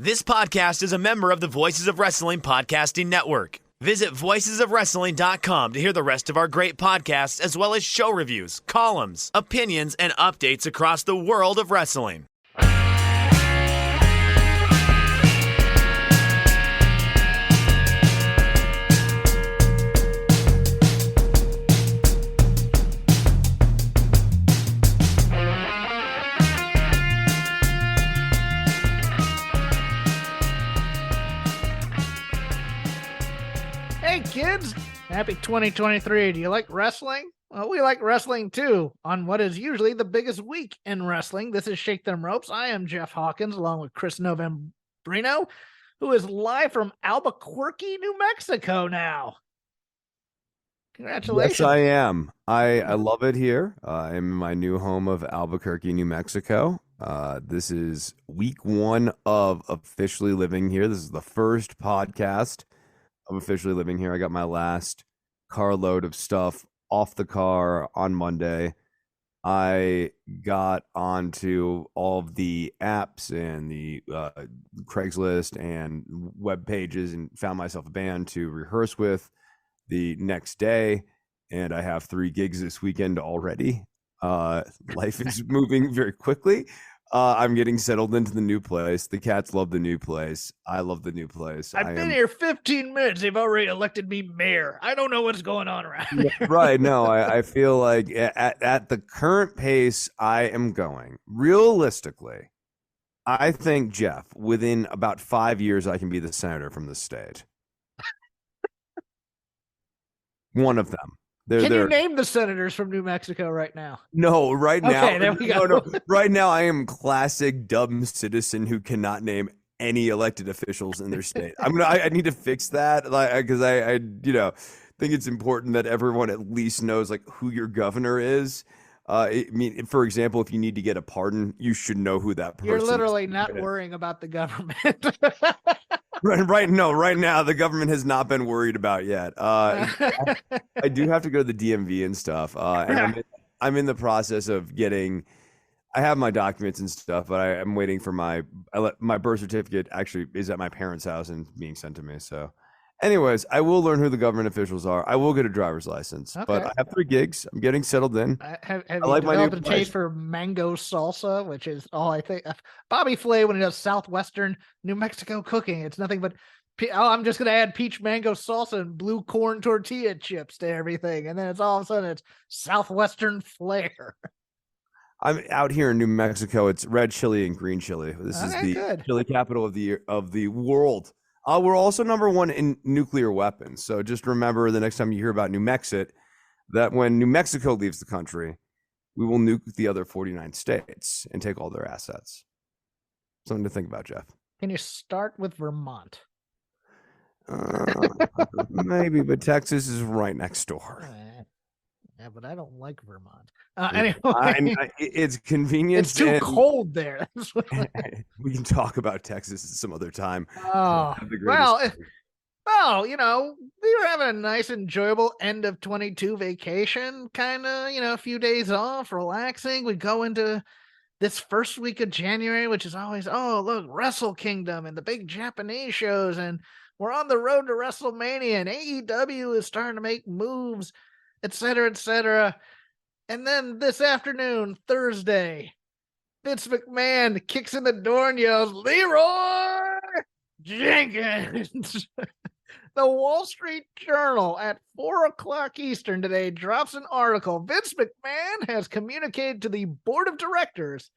This podcast is a member of the Voices of Wrestling Podcasting Network. Visit voicesofwrestling.com to hear the rest of our great podcasts, as well as show reviews, columns, opinions, and updates across the world of wrestling. Hey kids, happy 2023. Do you like wrestling? Well, we like wrestling too. On what is usually the biggest week in wrestling, this is Shake Them Ropes. I am Jeff Hawkins along with Chris Novembrino, who is live from Albuquerque, New Mexico now. Congratulations. Yes, I am. I love it here. I'm in my new home of Albuquerque, New Mexico. This is week one of officially living here. This is the first podcast of officially living here. I got my last carload of stuff off the car on Monday. I got onto all of the apps and the Craigslist and web pages and found myself a band to rehearse with the next day. And I have 3 gigs this weekend already. Life is moving very quickly. I'm getting settled into the new place. The cats love the new place. I love the new place. I've been here 15 minutes. They've already elected me mayor. I don't know what's going on around here. Right. No, I feel like at the current pace I am going, realistically, I think, Jeff, within about 5 years, I can be the senator from the state. One of them. Can you name the senators from New Mexico right now? No, right now. Okay, there we go. No, right now, I am classic dumb citizen who cannot name any elected officials in their state. I need to fix that, because I think it's important that everyone at least knows like who your governor is. I mean, for example, if you need to get a pardon, you should know who that person is. You're literally not worrying about the government. Right. No, right now the government has not been worried about yet. I do have to go to the DMV and stuff. And I'm in the process of getting. I have my documents and stuff, but I'm waiting for my birth certificate. Actually, is at my parents' house and being sent to me. So, anyways, I will learn who the government officials are. I will get a driver's license, but I have 3 gigs. I'm getting settled in. Have you developed a taste for mango salsa, which is all I think. Bobby Flay, when he does Southwestern New Mexico cooking, it's nothing but, I'm just going to add peach mango salsa and blue corn tortilla chips to everything. And then it's all of a sudden it's Southwestern flair. I'm out here in New Mexico. It's red chili and green chili. This is the chili capital of the world. We're also number 1 in nuclear weapons. So just remember the next time you hear about New Mexico, that when New Mexico leaves the country, we will nuke the other 49 states and take all their assets. Something to think about, Jeff. Can you start with Vermont? Maybe, but Texas is right next door. Yeah, but I don't like Vermont. Anyway, it's convenient. It's too cold there. We can talk about Texas some other time. Oh, well, we were having a nice, enjoyable end of 22 vacation, kind of, a few days off, relaxing. We go into this first week of January, which is always, look, Wrestle Kingdom and the big Japanese shows, and we're on the road to WrestleMania, and AEW is starting to make moves, et cetera, et cetera. And then this afternoon, Thursday, Vince McMahon kicks in the door and yells, "Leroy Jenkins." The Wall Street Journal at 4:00 Eastern today drops an article. Vince McMahon has communicated to the board of directors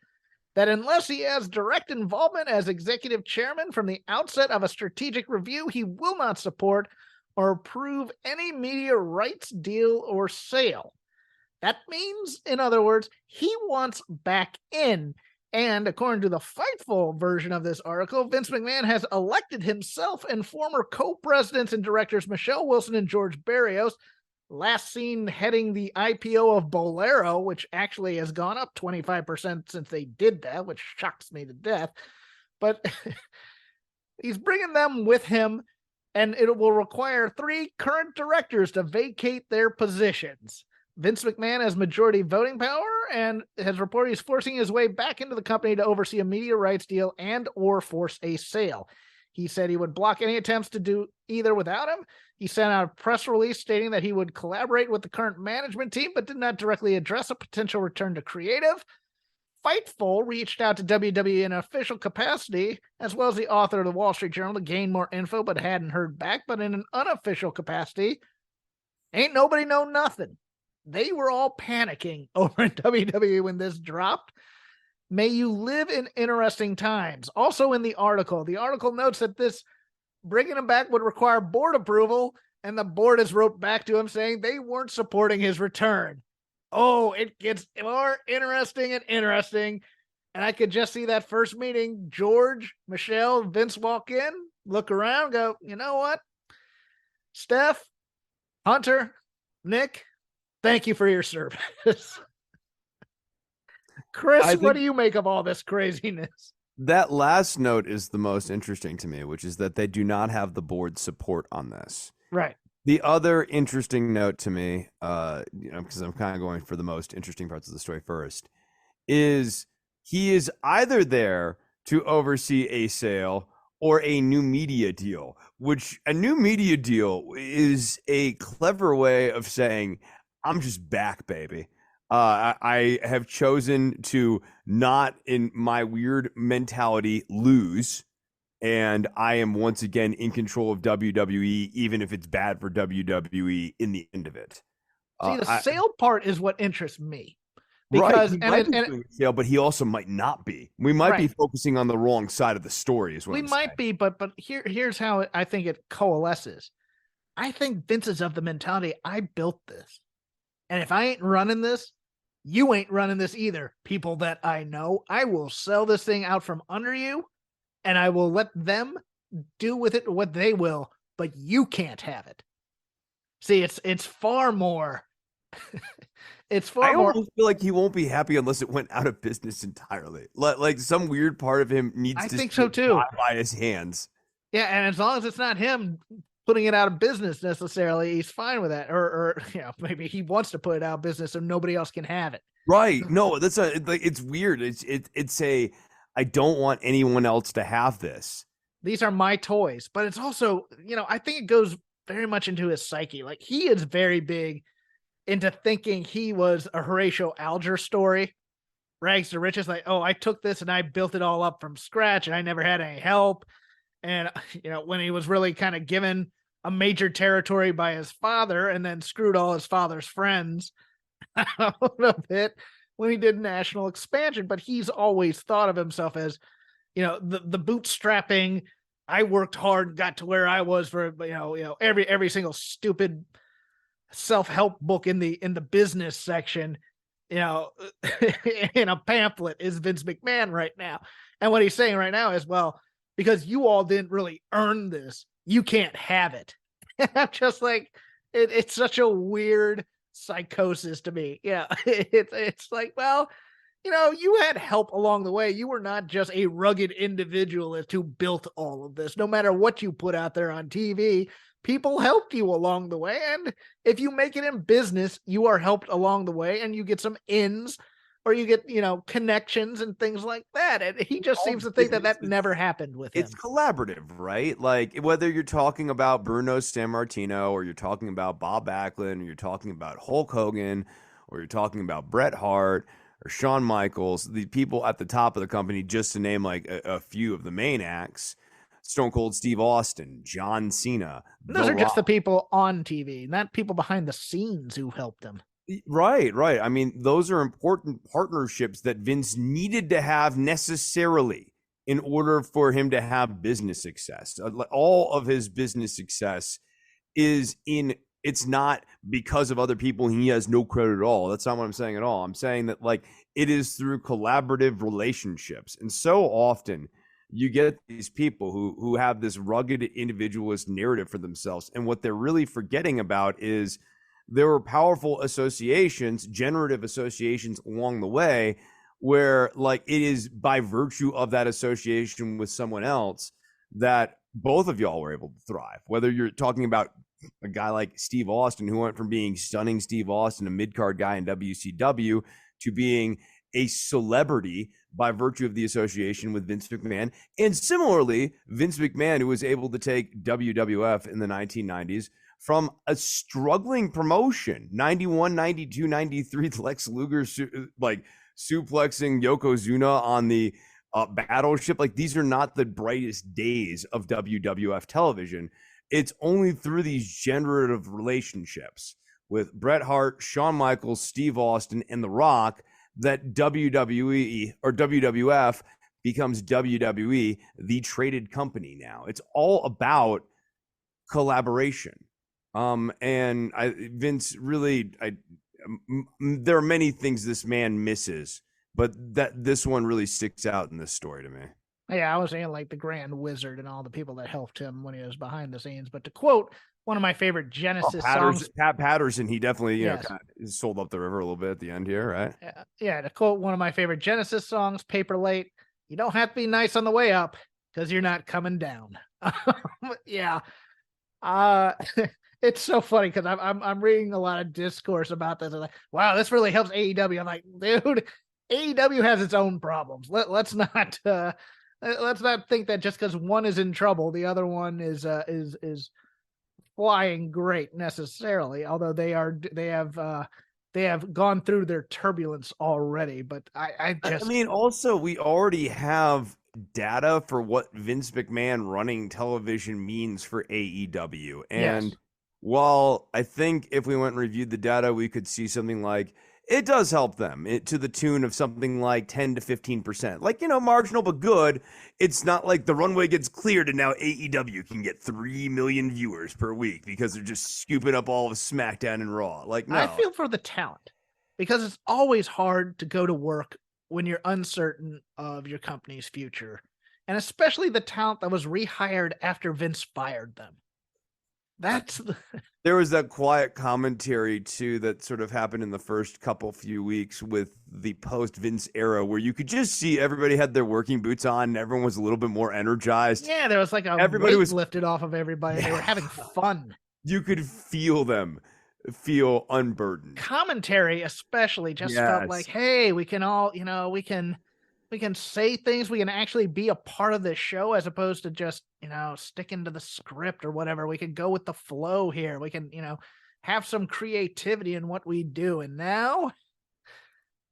that unless he has direct involvement as executive chairman from the outset of a strategic review, he will not support or approve any media rights deal or sale. That means, in other words, he wants back in. And according to the Fightful version of this article, Vince McMahon has elected himself and former co-presidents and directors Michelle Wilson and George Barrios, last seen heading the IPO of Bolero, which actually has gone up 25% since they did that, which shocks me to death. But he's bringing them with him, and it will require 3 current directors to vacate their positions. Vince McMahon has majority voting power and has reported he's forcing his way back into the company to oversee a media rights deal and or force a sale. He said he would block any attempts to do either without him. He sent out a press release stating that he would collaborate with the current management team, but did not directly address a potential return to creative. Fightful reached out to WWE in an official capacity, as well as the author of the Wall Street Journal, to gain more info, but hadn't heard back. But in an unofficial capacity, ain't nobody know nothing. They were all panicking over in WWE when this dropped. May you live in interesting times. Also in the article notes that this bringing him back would require board approval, and the board has wrote back to him saying they weren't supporting his return. Oh, it gets more interesting and interesting. And I could just see that first meeting, George, Michelle, Vince walk in, look around, go, you know what? Steph, Hunter, Nick, thank you for your service. Chris, what do you make of all this craziness? That last note is the most interesting to me, which is that they do not have the board support on this. Right. The other interesting note to me, because I'm kind of going for the most interesting parts of the story first, is he is either there to oversee a sale or a new media deal, which a new media deal is a clever way of saying, I'm just back, baby. I have chosen to not, in my weird mentality, lose. And I am once again in control of WWE, even if it's bad for WWE in the end of it. See, the sale part is what interests me. Because, right, he might be doing a sale, but he also might not be. We might be focusing on the wrong side of the story, is what I'm saying. We might be, but here's how I think it coalesces. I think Vince is of the mentality, I built this. And if I ain't running this, you ain't running this either. People that I know, I will sell this thing out from under you, and I will let them do with it what they will, but you can't have it. See, it's far more. It's far more. I almost feel like he won't be happy unless it went out of business entirely. Like some weird part of him needs to. I think so too. By his hands. Yeah, and as long as it's not him putting it out of business necessarily, he's fine with that. Or maybe he wants to put it out of business so nobody else can have it. Right? No, it's weird. It's a. I don't want anyone else to have this. These are my toys, but it's also, I think it goes very much into his psyche. Like, he is very big into thinking he was a Horatio Alger story, rags to riches. Like, oh, I took this and I built it all up from scratch and I never had any help. And, when he was really kind of given a major territory by his father and then screwed all his father's friends a little bit when he did national expansion, but he's always thought of himself as, the bootstrapping. I worked hard, got to where I was for, every single stupid self-help book in the business section, in a pamphlet is Vince McMahon right now. And what he's saying right now is, well, because you all didn't really earn this, you can't have it. I'm just like, it's such a weird psychosis to me. Yeah. It's like, well, you had help along the way. You were not just a rugged individualist who built all of this. No matter what you put out there on TV, people helped you along the way. And if you make it in business, you are helped along the way and you get some ins or you get, connections and things like that. And he just seems to think that never happened with him. It's collaborative, right? Like, whether you're talking about Bruno Sammartino or you're talking about Bob Backlund or you're talking about Hulk Hogan or you're talking about Bret Hart or Shawn Michaels, the people at the top of the company, just to name like a few of the main acts, Stone Cold Steve Austin, John Cena. Those are just the people on TV, not people behind the scenes who helped them. Right. I mean, those are important partnerships that Vince needed to have necessarily in order for him to have business success. All of his business success is it's not because of other people. He has no credit at all. That's not what I'm saying at all. I'm saying that it is through collaborative relationships. And so often you get these people who have this rugged individualist narrative for themselves. And what they're really forgetting about is there were powerful associations, generative associations along the way where it is by virtue of that association with someone else that both of y'all were able to thrive. Whether you're talking about a guy like Steve Austin, who went from being stunning Steve Austin, a mid-card guy in WCW, to being a celebrity by virtue of the association with Vince McMahon. And similarly, Vince McMahon, who was able to take WWF in the 1990s from a struggling promotion, 91, 92, 93, Lex Luger like suplexing Yokozuna on the battleship. Like, these are not the brightest days of WWF television. It's only through these generative relationships with Bret Hart, Shawn Michaels, Steve Austin, and The Rock that WWE or WWF becomes WWE, the traded company now. It's all about collaboration. And Vince really, there are many things this man misses, but this one really sticks out in this story to me. Yeah, I was saying like the Grand Wizard and all the people that helped him when he was behind the scenes. But to quote one of my favorite Genesis songs, Pat Patterson, he definitely kind of sold up the river a little bit at the end here, right? Yeah, to quote one of my favorite Genesis songs, Paper Late, you don't have to be nice on the way up because you're not coming down. Yeah. It's so funny because I'm reading a lot of discourse about this. I'm like, wow, this really helps AEW. I'm like, dude, AEW has its own problems. Let's not think that just because one is in trouble, the other one is flying great necessarily. Although they have gone through their turbulence already. But I mean, also we already have data for what Vince McMahon running television means for AEW, and yes. While I think if we went and reviewed the data, we could see something like it does help them to the tune of something like 10 to 15%. Like, marginal but good. It's not like the runway gets cleared and now AEW can get 3 million viewers per week because they're just scooping up all of SmackDown and Raw. Like, no. I feel for the talent because it's always hard to go to work when you're uncertain of your company's future. And especially the talent that was rehired after Vince fired them. There was that quiet commentary too that sort of happened in the first few weeks with the post Vince era where you could just see everybody had their working boots on and everyone was a little bit more energized. Yeah, there was like everybody was lifted off of everybody. Yeah. They were having fun. You could feel them feel unburdened. Commentary especially just felt like, hey, we can all, we can say things. We can actually be a part of this show as opposed to just, sticking to the script or whatever. We can go with the flow here. We can, have some creativity in what we do. And now,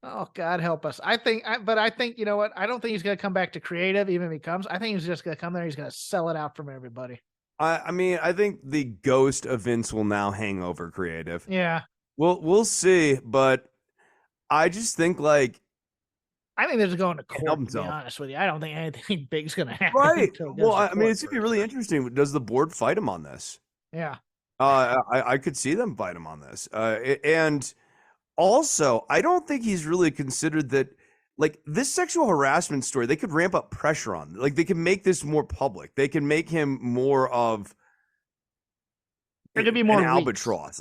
oh, God help us. But I think, you know what? I don't think he's going to come back to creative even if he comes. I think he's just going to come there. He's going to sell it out from everybody. I mean, I think the ghost of Vince will now hang over creative. Yeah. We'll see. But I just think I think they're just going to court, to be honest with you. I don't think anything big's going to happen. Right. Well, I mean, it's going to be really interesting. Does the board fight him on this? Yeah. I could see them fight him on this. And also, I don't think he's really considered that, this sexual harassment story, they could ramp up pressure on. They can make this more public. They can make him more of there could be more an albatross.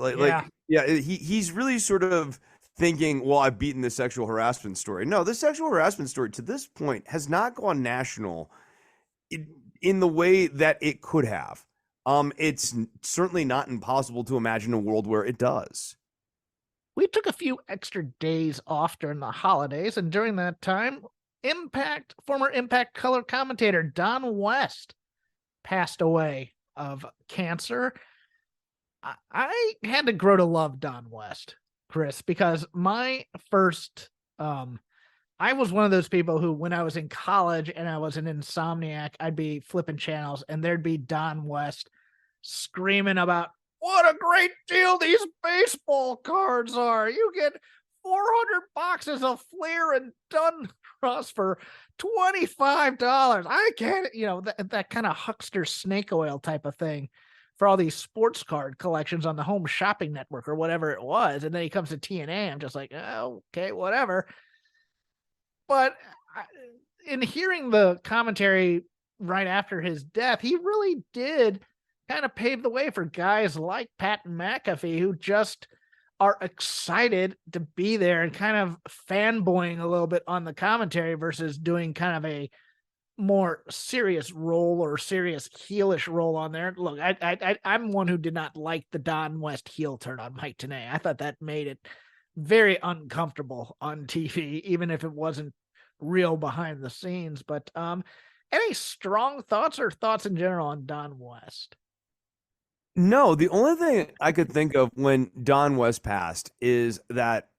He's really sort of thinking, well, I've beaten the sexual harassment story. No, the sexual harassment story to this point has not gone national in the way that it could have. It's certainly not impossible to imagine a world where it does. We took a few extra days off during the holidays, and during that time, former Impact color commentator Don West passed away of cancer. I had to grow to love Don West, Chris, because my first, I was one of those people who, when I was in college and I was an insomniac, I'd be flipping channels and there'd be Don West screaming about what a great deal these baseball cards are. You get 400 boxes of Flair and Dunross for $25. I can't, that kind of huckster snake oil type of thing for all these sports card collections on the Home Shopping Network or whatever it was. And then he comes to TNA. I'm just like, oh, okay, whatever. But in hearing the commentary right after his death, he really did kind of pave the way for guys like Pat McAfee who just are excited to be there and kind of fanboying a little bit on the commentary versus doing kind of a more serious role or serious heelish role on there. Look, I'm one who did not like the Don West heel turn on Mike Tenay. I thought that made it very uncomfortable on TV, even if it wasn't real behind the scenes. But any strong thoughts or thoughts in general on Don West? No, the only thing I could think of when Don West passed is that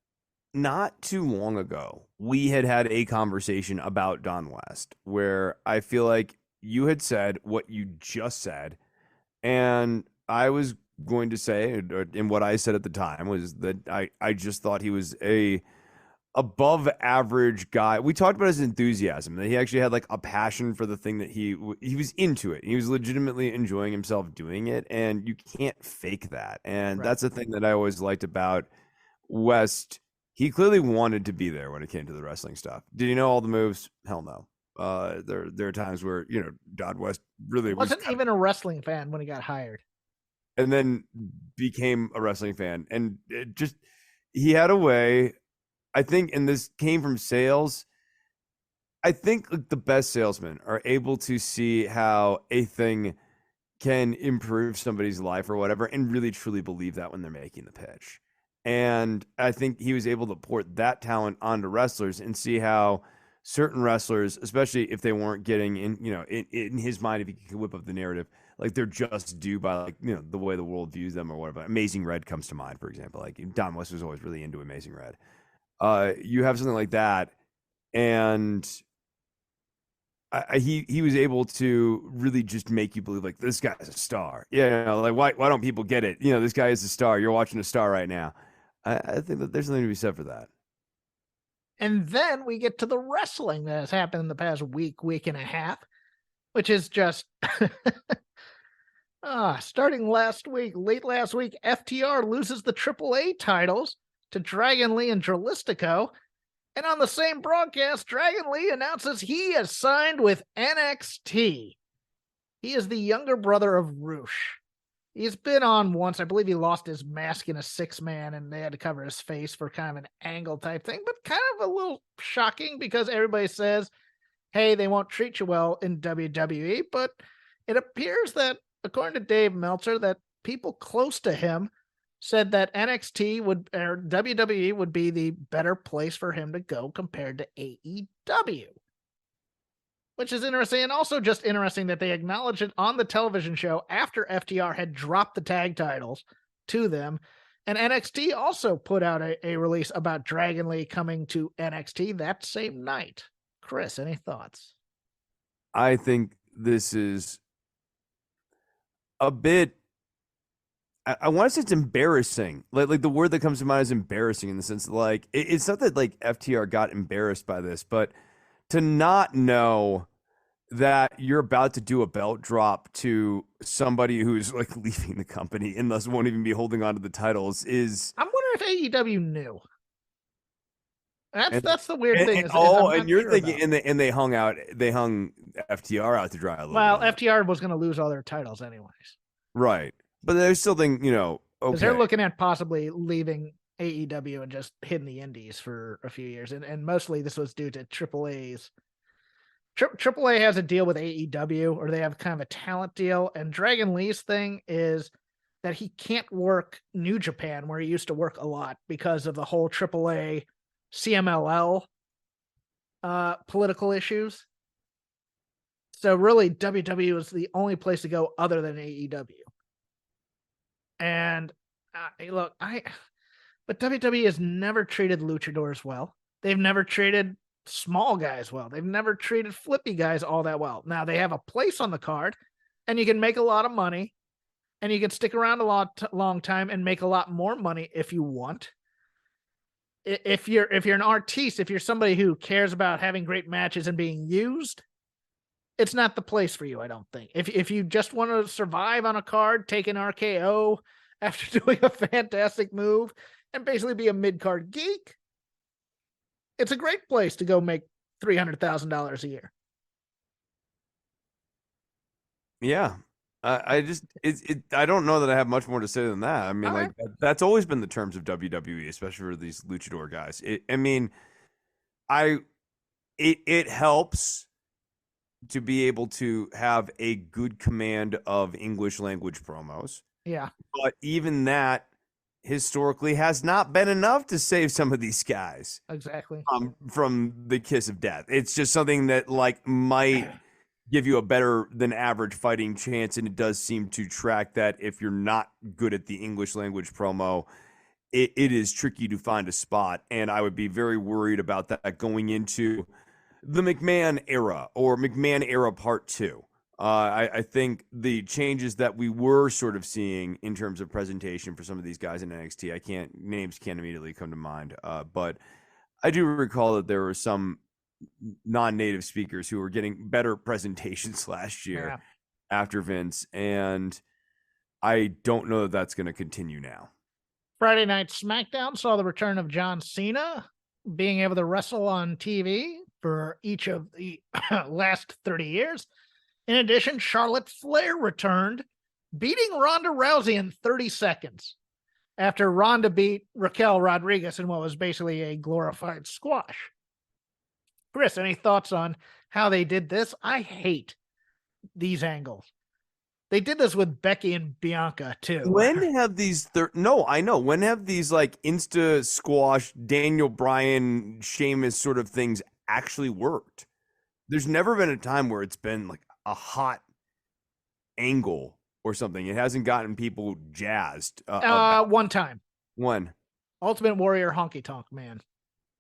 not too long ago, we had a conversation about Don West where I feel like you had said what you just said. And I was going to say, and what I said at the time was that I just thought he was a above average guy. We talked about his enthusiasm, that he actually had like a passion for the thing that he was into it. He was legitimately enjoying himself doing it, and you can't fake that. And that's the thing that I always liked about West. He clearly wanted to be there when it came to the wrestling stuff. Did he know all the moves? Hell no. There are times where, you know, Don West really wasn't even a wrestling fan when he got hired, and then became a wrestling fan. And it just, he had a way, I think, and this came from sales. I think like the best salesmen are able to see how a thing can improve somebody's life or whatever, and really truly believe that when they're making the pitch. And I think he was able to port that talent onto wrestlers and see how certain wrestlers, especially if they weren't getting in, you know, in his mind, if he could whip up the narrative, like they're just due by, like, you know, the way the world views them or whatever. Amazing Red comes to mind, for example. Like Don West was always really into Amazing Red. You have something like that, and he was able to really just make you believe, like, this guy's a star. Yeah, you know, like why don't people get it? You know, this guy is a star. You're watching a star right now. I think that there's something to be said for that. And then we get to the wrestling that has happened in the past week and a half, which is just starting late last week, FTR loses the AAA titles to Dragon Lee and Dralistico. And on the same broadcast, Dragon Lee announces he has signed with NXT. He is the younger brother of Roosh. He's been on once. I believe he lost his mask in a 6-man and they had to cover his face for kind of an angle type thing, but kind of a little shocking because everybody says, hey, they won't treat you well in WWE. But it appears that, according to Dave Meltzer, that people close to him said that NXT or WWE would be the better place for him to go compared to AEW. Which is interesting, and also just interesting that they acknowledged it on the television show after FTR had dropped the tag titles to them. And NXT also put out a release about Dragon Lee coming to NXT that same night. Chris, any thoughts? I think this is a bit, I want to say it's embarrassing. Like the word that comes to mind is embarrassing, in the sense that, like, it's not that like FTR got embarrassed by this, but to not know that you're about to do a belt drop to somebody who's like leaving the company and thus won't even be holding on to the titles is. I'm wondering if AEW knew. That's the weird thing. And you're thinking, and they hung FTR out to dry a little. Well, bit. FTR was going to lose all their titles anyways, right? But they still think, you know, okay, they're looking at possibly leaving AEW and just hitting the indies for a few years, and mostly this was due to AAA's. AAA has a deal with AEW, or they have kind of a talent deal, and Dragon Lee's thing is that he can't work New Japan, where he used to work a lot, because of the whole AAA CMLL political issues. So really, WWE is the only place to go other than AEW. And look, but WWE has never treated luchadors well. They've never treated small guys well. They've never treated flippy guys all that well. Now they have a place on the card, and you can make a lot of money, and you can stick around a long time and make a lot more money if you want. If you're an artiste, if you're somebody who cares about having great matches and being used, it's not the place for you, I don't think. If you just want to survive on a card, take an RKO after doing a fantastic move, and basically be a mid-card geek, it's a great place to go make $300,000 a year. Yeah. I don't know that I have much more to say than that. I mean, like, that's always been the terms of WWE, especially for these luchador guys. It helps to be able to have a good command of English language promos. Yeah. But even that historically has not been enough to save some of these guys Exactly. from the kiss of death. It's just something that like might give you a better than average fighting chance, and it does seem to track that if you're not good at the English language promo, it is tricky to find a spot. And I would be very worried about that going into the McMahon era or McMahon era part 2. I think the changes that we were sort of seeing in terms of presentation for some of these guys in NXT, names can't immediately come to mind, but I do recall that there were some non-native speakers who were getting better presentations last year after Vince, and I don't know that that's going to continue now. Friday Night SmackDown saw the return of John Cena being able to wrestle on TV for each of the last 30 years. In addition, Charlotte Flair returned, beating Ronda Rousey in 30 seconds after Ronda beat Raquel Rodriguez in what was basically a glorified squash. Chris, any thoughts on how they did this? I hate these angles. They did this with Becky and Bianca too. When have these when have these like Insta squash Daniel Bryan Sheamus sort of things actually worked? There's never been a time where it's been like a hot angle or something. It hasn't gotten people jazzed. One time. When? Ultimate Warrior Honky Tonk Man.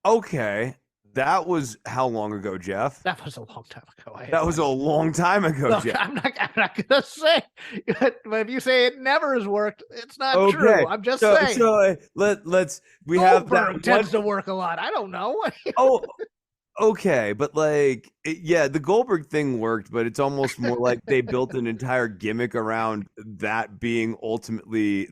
Okay. That was how long ago, Jeff? That was a long time ago. That was a long time ago, Look, Jeff. I'm not gonna say, but if you say it never has worked, it's not true. I'm just saying. So we have that tends to work a lot. I don't know. Oh, okay, but like, the Goldberg thing worked, but it's almost more like they built an entire gimmick around that being ultimately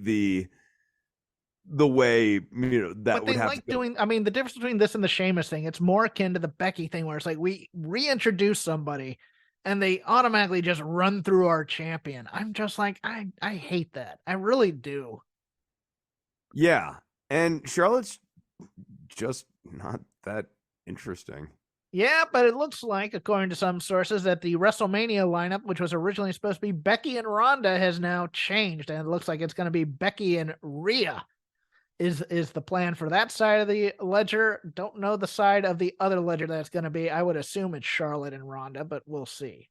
the way, that but would they have like to go. doing. I mean, the difference between this and the Sheamus thing, it's more akin to the Becky thing, where it's like we reintroduce somebody, and they automatically just run through our champion. I'm just like, I hate that. I really do. Yeah, and Charlotte's just not that interesting. Yeah, but it looks like, according to some sources, that the WrestleMania lineup, which was originally supposed to be Becky and Ronda, has now changed, and it looks like it's going to be Becky and Rhea. Is the plan for that side of the ledger. Don't know the side of the other ledger that's going to be. I would assume it's Charlotte and Ronda, but we'll see.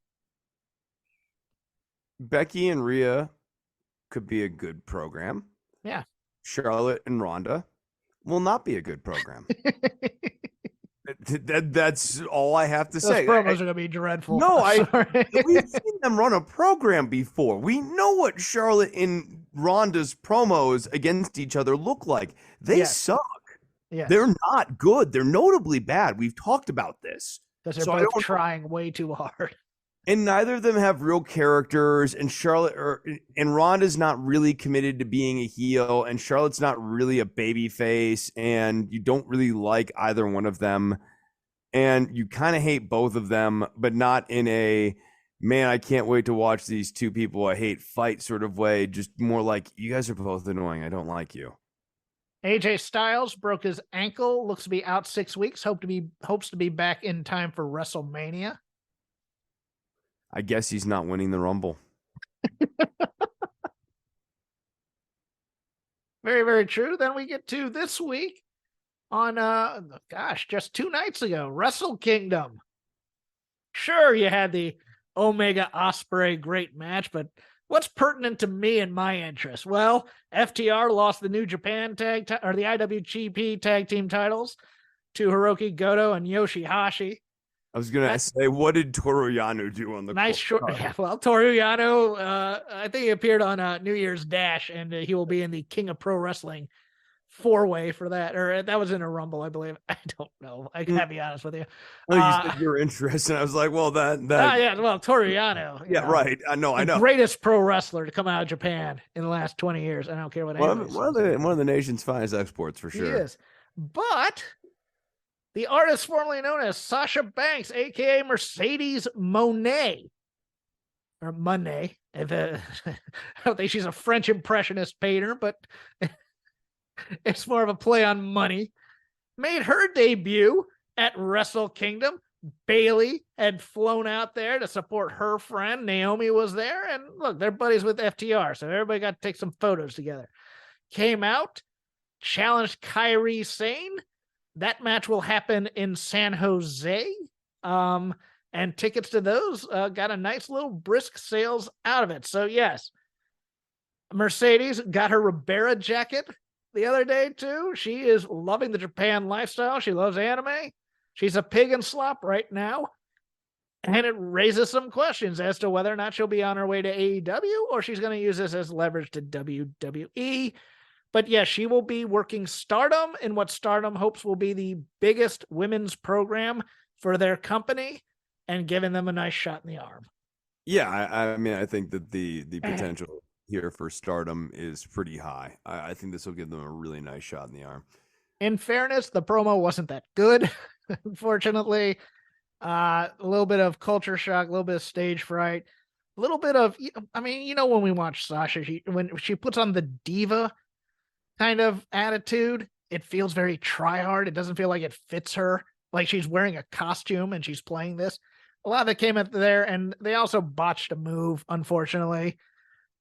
Becky and Rhea could be a good program. Yeah. Charlotte and Ronda will not be a good program. That's all I have to say. Those promos are going to be dreadful. No, we've seen them run a program before. We know what Charlotte and Ronda's promos against each other look like. They suck. Yes. They're not good. They're notably bad. We've talked about this. Because they're both trying way too hard. And neither of them have real characters. And and Ronda's not really committed to being a heel. And Charlotte's not really a baby face. And you don't really like either one of them. And you kind of hate both of them, but not in a, man, I can't wait to watch these two people I hate fight sort of way. Just more like, you guys are both annoying. I don't like you. AJ Styles broke his ankle. Looks to be out 6 weeks. Hopes to be back in time for WrestleMania. I guess he's not winning the Rumble. Very, very true. Then we get to this week on, just 2 nights ago, Wrestle Kingdom. Sure, you had the Omega Ospreay great match, but what's pertinent to me and my interest? Well, FTR lost the New Japan the IWGP tag team titles to Hiroki Goto and Yoshihashi. I was going to say, what did Toru Yano do on the nice short? Yeah, well, Toru Yano, I think he appeared on New Year's Dash, and he will be in the King of Pro Wrestling 4-way for that, or that was in a Rumble, I believe. I don't know. I gotta be honest with you. Well, you said your interest, and I was like, well, Toru Yano. Yeah, right. I know. Greatest pro wrestler to come out of Japan in the last 20 years. I don't care what anyone says. One of the nation's finest exports, for sure. He is. But the artist formerly known as Sasha Banks, a.k.a. Mercedes Monet, or Monet. I don't think she's a French impressionist painter, but it's more of a play on money, made her debut at Wrestle Kingdom, Bailey had flown out there to support her friend. Naomi was there, and look, they're buddies with FTR, so everybody got to take some photos together. Came out, challenged Kairi Sane. That match will happen in San Jose. And tickets to those got a nice little brisk sales out of it. So yes, Mercedes got her Ribera jacket the other day too. She is loving the Japan lifestyle. She loves anime. She's a pig in slop right now. And it raises some questions as to whether or not she'll be on her way to AEW or she's going to use this as leverage to WWE. But yes, she will be working Stardom in what Stardom hopes will be the biggest women's program for their company and giving them a nice shot in the arm. Yeah, I mean, I think that the potential here for Stardom is pretty high. I think this will give them a really nice shot in the arm. In fairness, the promo wasn't that good, unfortunately. A little bit of culture shock, a little bit of stage fright, a little bit of, I mean, when we watch Sasha, when she puts on the diva kind of attitude, it feels very try-hard. It doesn't feel like it fits her, like she's wearing a costume and she's playing this. A lot of that came up there, and they also botched a move, unfortunately,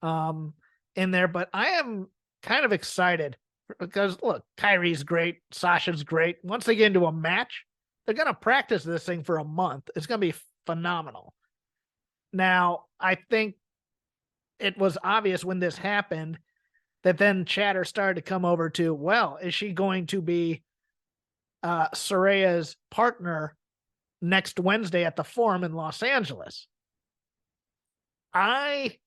in there. But I am kind of excited because, look, Kairi's great, Sasha's great. Once they get into a match, they're going to practice this thing for a month. It's going to be phenomenal. Now, I think it was obvious when this happened that then chatter started to come over to, well, is she going to be Saraya's partner next Wednesday at the Forum in Los Angeles? They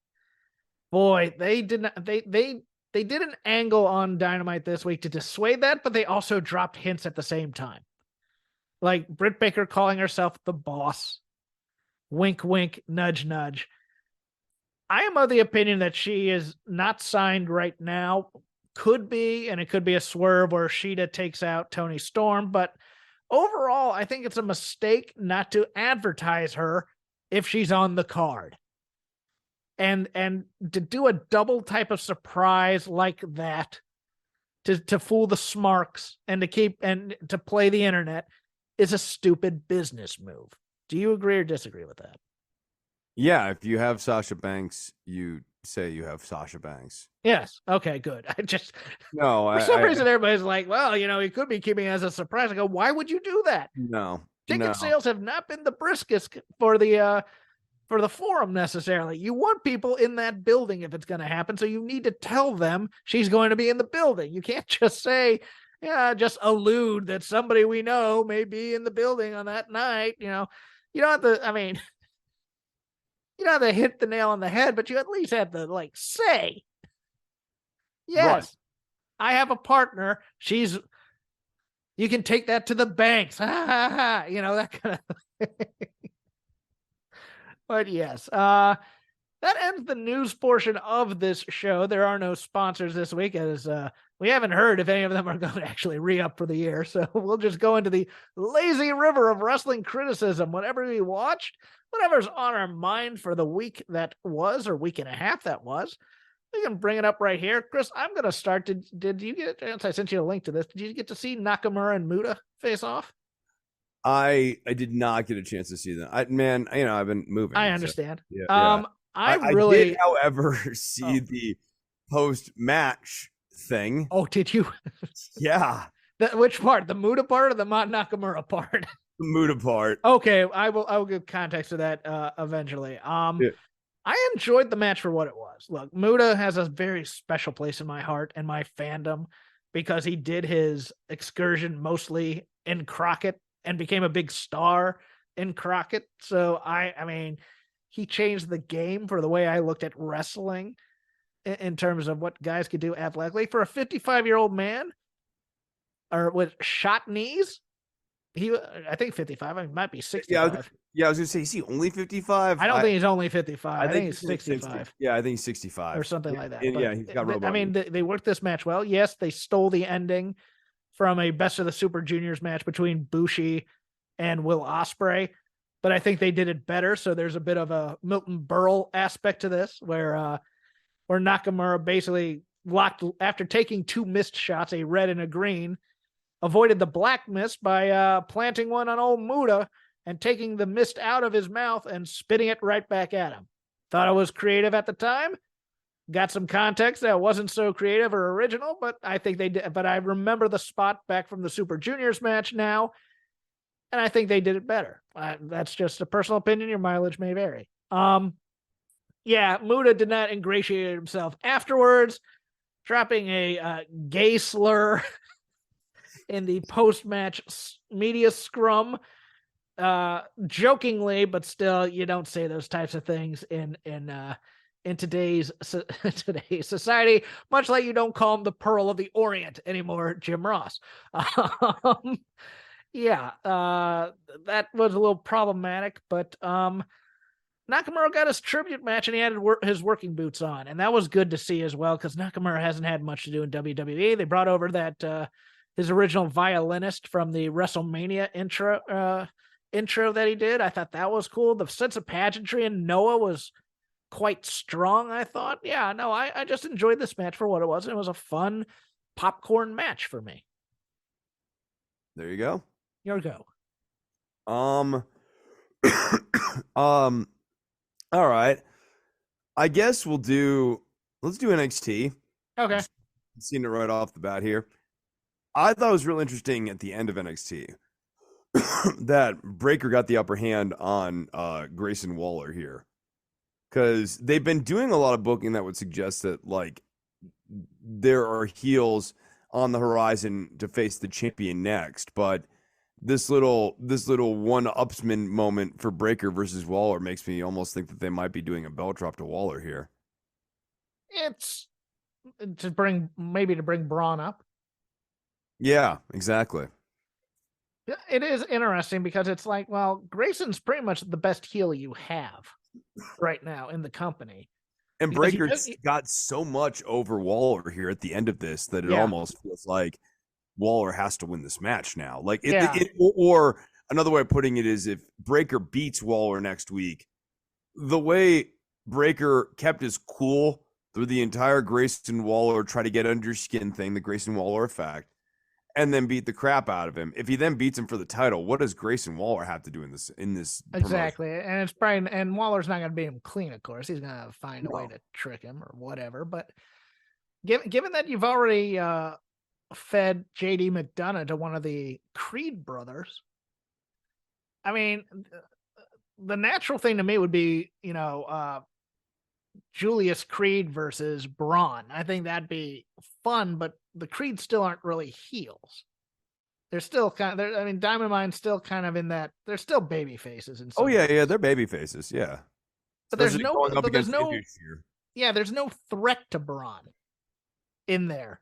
did an angle on Dynamite this week to dissuade that, but they also dropped hints at the same time. Like Britt Baker calling herself the boss. Wink, wink, nudge, nudge. I am of the opinion that she is not signed right now. Could be, and it could be a swerve where Shida takes out Toni Storm. But overall, I think it's a mistake not to advertise her if she's on the card. And to do a double type of surprise like that, to fool the smarks and to play the internet, is a stupid business move. Do you agree or disagree with that? Yeah, if you have Sasha Banks, you say you have Sasha Banks. Yes. Okay, good. For some reason everybody's like, well, he could be keeping it as a surprise. I go, why would you do that? No. Ticket sales have not been the briskest for the Forum necessarily. You want people in that building if it's going to happen, so you need to tell them she's going to be in the building. You can't just say, just allude that somebody we know may be in the building on that night. You don't have to, you don't have to hit the nail on the head, but you at least have to say, yes, right. I have a partner. You can take that to the banks. Ha ha ha. That kind of But yes, that ends the news portion of this show. There are no sponsors this week, as we haven't heard if any of them are going to actually re-up for the year. So we'll just go into the lazy river of wrestling criticism. Whatever we watched, whatever's on our mind for the week that was, or week and a half that was, we can bring it up right here. Chris, I'm going to start. Did you get a chance? I sent you a link to this. Did you get to see Nakamura and Muta face off? I did not get a chance to see them. I've been moving. I understand. So, yeah. I really did, however, see the post-match thing. Oh, did you? Yeah. Which part? The Muta part or the Nakamura part? The Muta part. Okay, I will give context to that eventually. Yeah. I enjoyed the match for what it was. Look, Muta has a very special place in my heart and my fandom because he did his excursion mostly in Crockett and became a big star in Crockett. So he changed the game for the way I looked at wrestling in terms of what guys could do athletically. For a 55-year-old man, or with shot knees, I think 55. It might be 65. Yeah, I was going to say, is he only 55? I don't think he's only 55. I think he's 65. 60. Yeah, I think he's 65. Or something like that. Yeah, he's got robot. They worked this match well. Yes, they stole the ending from a Best of the Super Juniors match between Bushi and Will Ospreay, but I think they did it better. So there's a bit of a Milton Berle aspect to this where Nakamura basically locked, after taking two missed shots, a red and a green, avoided the black miss by planting one on old Muta and taking the mist out of his mouth and spitting it right back at him. Thought it was creative at the time. Got some context that wasn't so creative or original, but I think they did. But I remember the spot back from the Super Juniors match now, and I think they did it better. That's just a personal opinion. Your mileage may vary. Yeah, Muta did not ingratiate himself afterwards, dropping a gay slur in the post-match media scrum. Jokingly, but still, you don't say those types of things in today's society, much like you don't call him the Pearl of the Orient anymore, Jim Ross. Yeah, that was a little problematic, but Nakamura got his tribute match and he had his working boots on, and that was good to see as well, because Nakamura hasn't had much to do in WWE. They brought over that his original violinist from the WrestleMania intro that he did. I thought that was cool. The sense of pageantry in Noah was quite strong, I thought. Yeah, no, I just enjoyed this match for what it was. It was a fun popcorn match for me. There you go. Your go. All right. I guess let's do NXT. Okay. Seeing it right off the bat here. I thought it was real interesting at the end of NXT that Breakker got the upper hand on Grayson Waller here. Because they've been doing a lot of booking that would suggest that, like, there are heels on the horizon to face the champion next. But this little one-upsman moment for Breakker versus Waller makes me almost think that they might be doing a belt drop to Waller here. It's to bring Bron up. Yeah, exactly. It is interesting because it's like, well, Grayson's pretty much the best heel you have right now in the company. And Breakker got so much over Waller here at the end of this that it almost feels like Waller has to win this match now. Like or another way of putting it is, if Breakker beats Waller next week, the way Breakker kept his cool through the entire Grayson Waller try to get under your skin thing, the Grayson Waller effect, and then beat the crap out of him. If he then beats him for the title, what does Grayson Waller have to do in this exactly promotion? And it's probably, and Waller's not going to beat him clean, of course. He's going to find a way to trick him or whatever. But given that you've already fed JD McDonough to one of the Creed brothers, I mean, the natural thing to me would be, Julius Creed versus Bron. I think that'd be fun, but the Creeds still aren't really heels. They're still kind of, Diamond Mine's still kind of in that, they're still baby faces. Oh yeah, they're baby faces, yeah. But there's no threat to Bron in there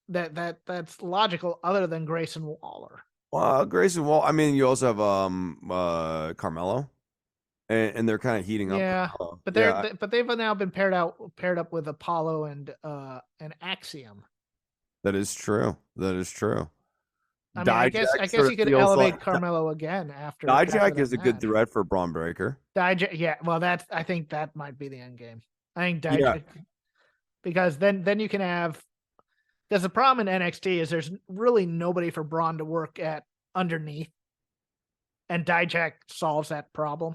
that's logical other than Grayson Waller. Well, Grayson Waller, you also have Carmelo. And they're kind of heating up. Yeah, but they've now been paired up with Apollo and Axiom. That is true. I guess you could elevate Carmelo again after. Dijak is a good threat for Bron Breakker. Dijak, yeah. Well, I think that might be the end game. I think Dijak, because then you can have. Because the problem in NXT is there's really nobody for Bron to work at underneath, and Dijak solves that problem.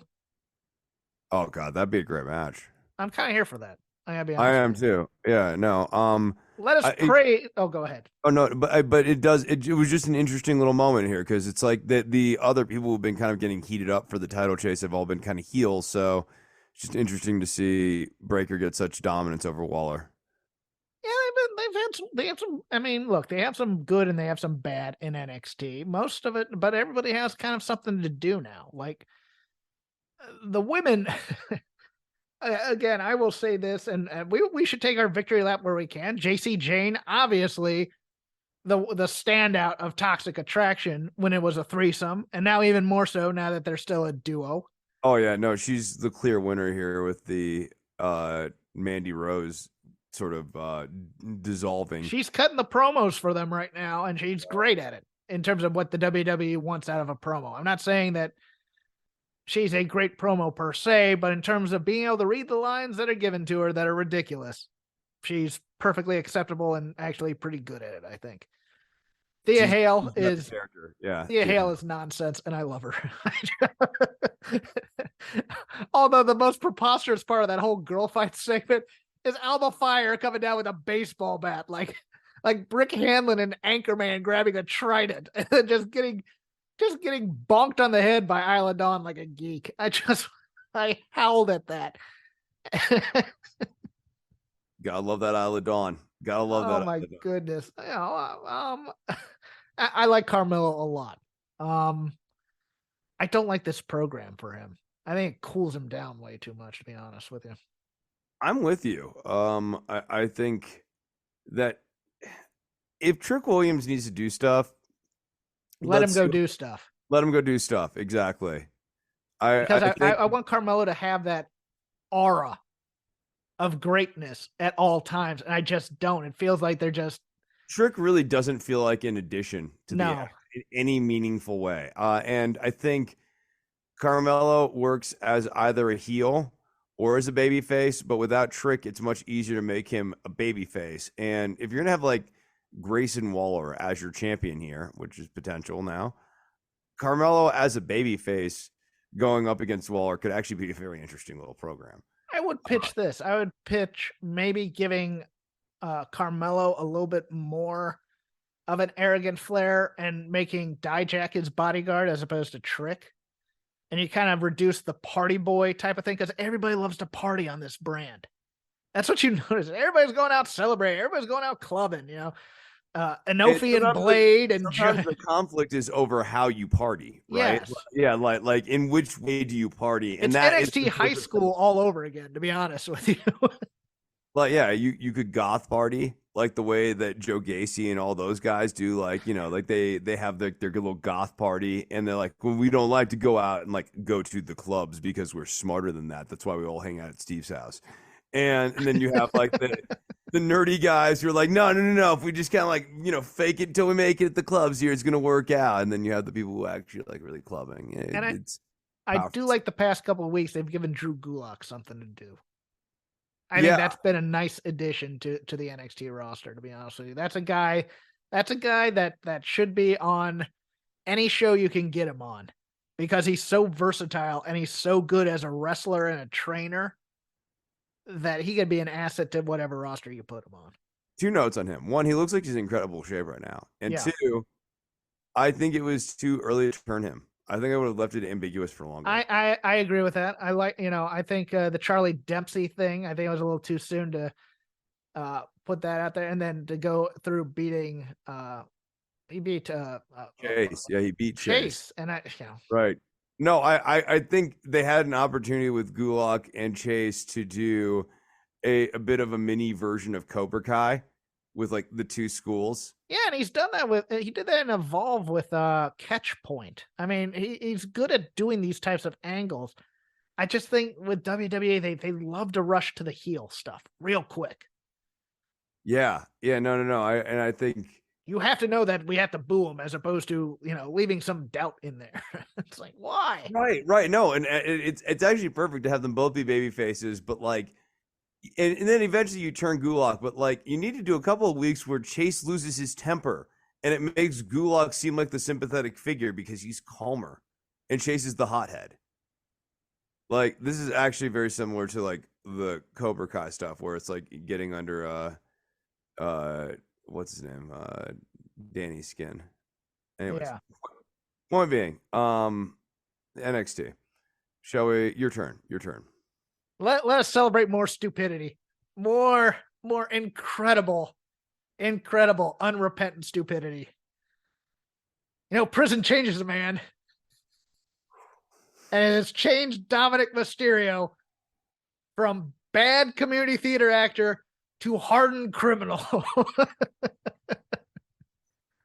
Oh God, that'd be a great match. I'm kind of here for that. I gotta be honest. I am too. Yeah, no. Let us pray. Go ahead. Oh no, but it does. It was just an interesting little moment here, because it's like the other people who've been kind of getting heated up for the title chase have all been kind of heels. So it's just interesting to see Breakker get such dominance over Waller. Yeah, they have some. Look, they have some good and they have some bad in NXT. Most of it, but everybody has kind of something to do now. Like the women. Again, I will say this, and we should take our victory lap where we can. JC Jane, obviously, the standout of Toxic Attraction when it was a threesome, and now even more so now that they're still a duo. Oh yeah, no, she's the clear winner here with the Mandy Rose sort of dissolving. She's cutting the promos for them right now, and she's great at it in terms of what the WWE wants out of a promo. I'm not saying that she's a great promo per se, but in terms of being able to read the lines that are given to her that are ridiculous, she's perfectly acceptable and actually pretty good at it, I think. Thea She's Hale the is character. Yeah. Thea Hale is nonsense, and I love her. Although the most preposterous part of that whole girl fight segment is Alba Fire coming down with a baseball bat, like Brick Hanlon and Anchorman grabbing a trident and then just getting bonked on the head by Isla Dawn like a geek. I howled at that. Gotta love that Isla Dawn. Gotta love that. Oh my goodness. I like Carmelo a lot. I don't like this program for him. I think it cools him down way too much, to be honest with you. I'm with you. I think that if Trick Williams needs to do stuff, let him go do stuff. Let him go do stuff. Exactly. I want Carmelo to have that aura of greatness at all times, and I just don't. It feels like they're just Trick really doesn't feel like an addition to the act in any meaningful way. And I think Carmelo works as either a heel or as a baby face, but without Trick, it's much easier to make him a baby face. And if you're gonna have like Grayson Waller as your champion here, which is potential now, Carmelo as a baby face going up against Waller could actually be a very interesting little program. I would pitch this. I would pitch maybe giving Carmelo a little bit more of an arrogant flair and making Dijak his bodyguard as opposed to Trick. And you kind of reduce the party boy type of thing because everybody loves to party on this brand. That's what you notice. Everybody's going out celebrating. Everybody's going out clubbing, you know. Inofi and Blade and sometimes the conflict is over how you party, right? Yes. Yeah, like in which way do you party? And it's that NXT high school all over again, to be honest with you. Like, yeah, you could goth party like the way that Joe Gacy and all those guys do. Like, you know, like they have their little goth party, and they're like, well, we don't like to go out and like go to the clubs because we're smarter than that. That's why we all hang out at Steve's house. And then you have like the nerdy guys who are like, no. If we just kind of like, you know, fake it until we make it at the clubs here, it's going to work out. And then you have the people who actually like really clubbing. I do like the past couple of weeks, they've given Drew Gulak something to do. I think that's been a nice addition to the NXT roster, to be honest with you. That's a guy that should be on any show you can get him on because he's so versatile and he's so good as a wrestler and a trainer that he could be an asset to whatever roster you put him on. 2 notes on him. 1, he looks like he's in incredible shape right now. And 2, I think it was too early to turn him. I think I would have left it ambiguous for longer. I agree with that. I like, you know, I think the Charlie Dempsey thing, I think it was a little too soon to put that out there. And then to go through beating, he beat Chase. Yeah, he beat Chase. And Right. No, I think they had an opportunity with Gulak and Chase to do a bit of a mini version of Cobra Kai with like the 2 schools. Yeah, and he did that in Evolve with Catch Point. I mean, he's good at doing these types of angles. I just think with WWE, they love to rush to the heel stuff real quick. Yeah. No. I think you have to know that we have to boo him as opposed to, you know, leaving some doubt in there. It's like, why? Right. No, and it's actually perfect to have them both be baby faces, but like, and then eventually you turn Gulak, but like you need to do a couple of weeks where Chase loses his temper and it makes Gulak seem like the sympathetic figure because he's calmer and Chase is the hothead. Like this is actually very similar to like the Cobra Kai stuff where it's like getting under what's his name? Danny's skin. Anyways. Yeah. Point being, NXT. Shall we? Your turn. Let us celebrate more stupidity, more incredible, unrepentant stupidity. You know, prison changes a man, and it's changed Dominick Mysterio from bad community theater actor to hardened criminal.